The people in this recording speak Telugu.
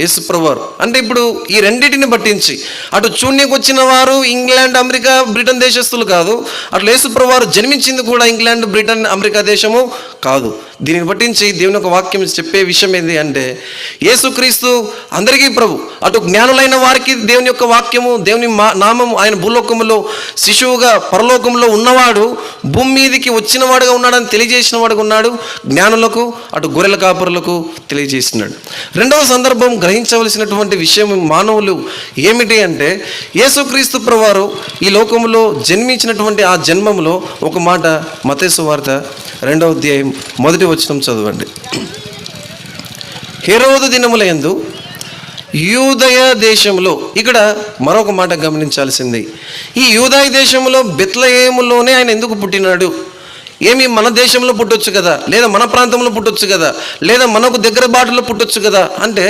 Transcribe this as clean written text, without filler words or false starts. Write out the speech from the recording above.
యేసుప్రభువారు. అంటే ఇప్పుడు ఈ రెండింటిని పట్టించి అటు చూడ్నికి వచ్చిన వారు ఇంగ్లాండ్, అమెరికా, బ్రిటన్ దేశస్తులు కాదు, అటు యేసుప్రభువారు జన్మించింది కూడా ఇంగ్లాండ్, బ్రిటన్, అమెరికా దేశము కాదు. దీనిని పట్టించి దేవుని యొక్క వాక్యం చెప్పే విషయం ఏంటి అంటే, యేసుక్రీస్తు అందరికీ ప్రభు. అటు జ్ఞానులైన వారికి దేవుని యొక్క వాక్యము, దేవుని నామము, ఆయన భూలోకములో శిశువుగా పరలోకంలో ఉన్నవాడు భూమి మీదికి వచ్చిన వాడుగా ఉన్నాడని తెలియజేసిన వాడుగా ఉన్నాడు. జ్ఞానులకు, అటు గొర్రెల కాపరులకు తెలియజేసినాడు. రెండవ సందర్భం గ్రహించవలసినటువంటి విషయం మానవులు ఏమిటి అంటే, యేసుక్రీస్తు ప్రభువారు ఈ లోకంలో జన్మించినటువంటి ఆ జన్మంలో ఒక మాట మత్తయి సువార్త 2వ అధ్యాయం 1వ వచనం చదవండి. హేరోదు దినముల యందు యూదయ దేశంలో, ఇక్కడ మరొక మాట గమనించాల్సింది, ఈ యూదయ దేశంలో బెత్లెహేములోనే ఆయన ఎందుకు పుట్టినాడు? ఏమి మన దేశంలో పుట్టొచ్చు కదా, లేదా మన ప్రాంతంలో పుట్టొచ్చు కదా, లేదా మనకు దగ్గర బాటలో పుట్టొచ్చు కదా అంటే